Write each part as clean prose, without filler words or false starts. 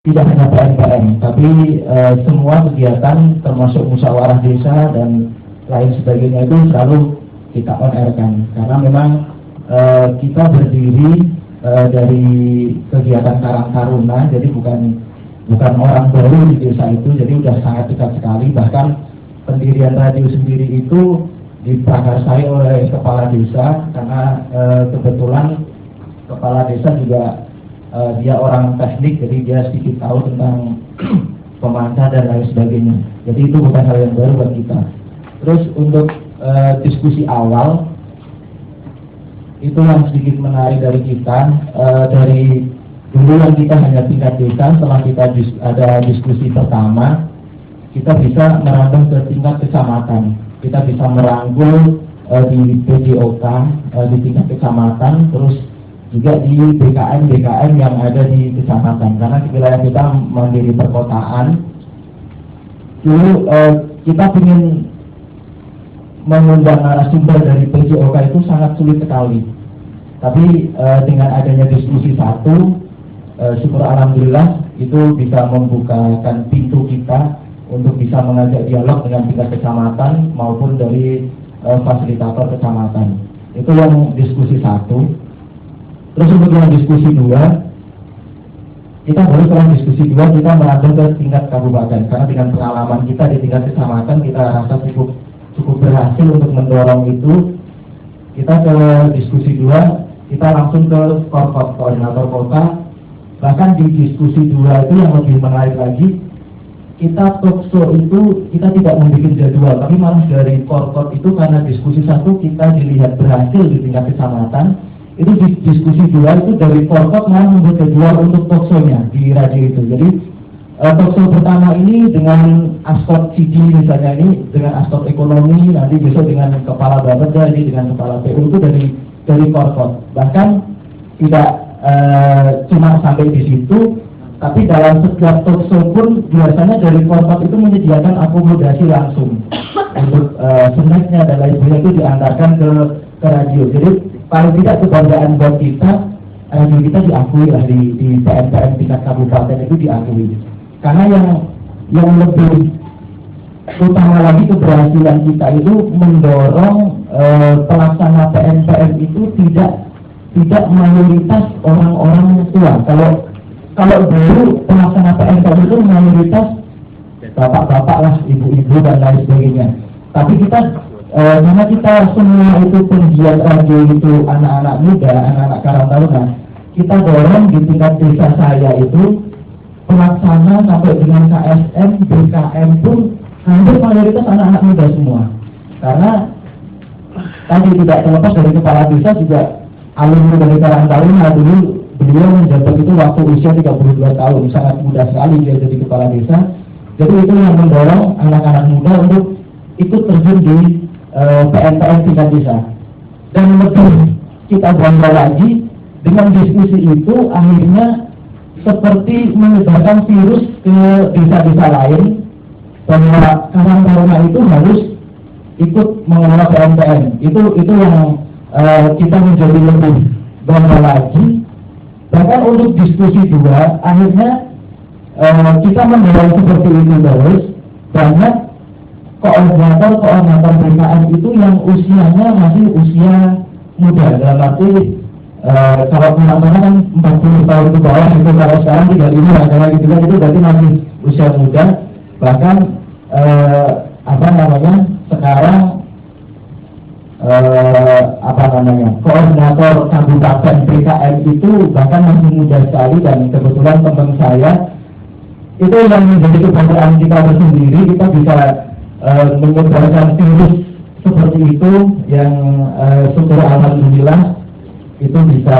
tidak hanya PNPM, tapi semua kegiatan termasuk musyawarah desa dan lain sebagainya itu selalu kita on-air-kan, karena memang kita berdiri dari kegiatan Karang Taruna, jadi bukan orang baru di desa itu, jadi sudah sangat dekat sekali. Bahkan pendirian radio sendiri itu diprakarsai oleh kepala desa, karena kebetulan kepala desa juga dia orang teknik, jadi dia sedikit tahu tentang pemancar dan lain sebagainya. Jadi itu bukan hal yang baru buat kita. Terus untuk diskusi awal itu yang sedikit menarik dari kita, dari dulu yang kita hanya tingkat desa, setelah kita ada diskusi pertama, kita bisa merambah ke tingkat kecamatan. Kita bisa merangkul di PJOK di tingkat kecamatan, terus juga di BKM yang ada di kecamatan, karena wilayah kita mandiri perkotaan. Dulu kita ingin mengundang narasumber dari PJOK itu sangat sulit sekali, tapi dengan adanya diskusi satu, syukur alhamdulillah itu bisa membukakan pintu kita untuk bisa mengajak dialog dengan tingkat kecamatan maupun dari fasilitator kecamatan. Itu yang diskusi satu. Terus untuk yang diskusi dua, kita baru setelah diskusi dua kita merambah ke tingkat kabupaten, karena dengan pengalaman kita di tingkat kecamatan kita rasa cukup berhasil untuk mendorong itu. Kita ke diskusi dua, kita langsung ke koordinator kota. Bahkan di diskusi dua itu yang lebih menarik lagi, kita talkshow itu kita tidak membuat jadwal, tapi malah dari korkot itu, karena diskusi satu kita dilihat berhasil di tingkat kecamatan, itu di diskusi dua itu dari korkot malah membuat jadwal untuk talkshow-nya di radio itu. Jadi talkshow pertama ini dengan aspek CD misalnya, ini dengan aspek ekonomi, nanti besok dengan kepala Bapeda, ini dengan kepala PU, itu dari korkot. Bahkan tidak cuma sampai di situ, tapi dalam setiap talkshow pun biasanya dari korkot itu menyediakan akomodasi langsung untuk snacknya dan lain sebagainya, itu diantarkan ke radio. Jadi paling tidak kebanggaan buat kita, radio kita diakui lah di PNPM tingkat kabupaten itu diakui. Karena yang lebih utama lagi keberhasilan kita itu mendorong pelaksana PNPM itu tidak mayoritas orang-orang tua. Kalau dulu pelaksana PNPM itu mayoritas bapak-bapak lah, ibu-ibu dan lain sebagainya. Tapi kita karena kita semua itu penggiat radio itu anak-anak muda, anak-anak Karang Taruna, kita dorong di tingkat desa saya itu pelaksana sampai dengan KSM, BKM pun hampir mayoritas anak-anak muda semua. Karena tadi tidak terlepas dari kepala desa juga alumni dari Karang Taruna. Dulu beliau menjabat itu waktu usia 32 tahun, sangat muda sekali dia jadi kepala desa. Jadi itu yang mendorong anak-anak muda untuk ikut terjun di PNPM tingkat desa. Dan lebih kita bangga lagi, dengan diskusi itu akhirnya seperti menyebarkan virus ke desa-desa lain, bahwa Karang Taruna itu harus ikut mengelola PNPM. Itu yang kita menjadi lebih bangga lagi. Bahkan untuk diskusi dua, akhirnya kita mendorong seperti itu terus. Banyak koordinator BKM itu yang usianya masih usia muda, dalam arti kalau teman-teman kan 40 tahun ke bawah itu, kalau sekarang 35 agak gitu kan, itu berarti masih usia muda. Bahkan sekarang koordinator kabupaten BKM itu bahkan masih muda sekali, dan kebetulan teman saya itu yang menjadi kebanggaan kita tersendiri. Kita bisa menyebarkan virus seperti itu, yang syukur alhamdulillah itu bisa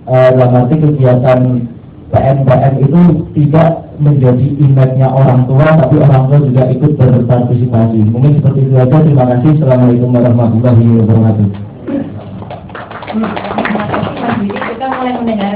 dalam arti kegiatan PNPM itu tidak menjadi image-nya orang tua, tapi orang tua juga ikut berpartisipasi. Mungkin seperti itu saja. Terima kasih. Assalamualaikum warahmatullahi wabarakatuh. Kita mulai mendengar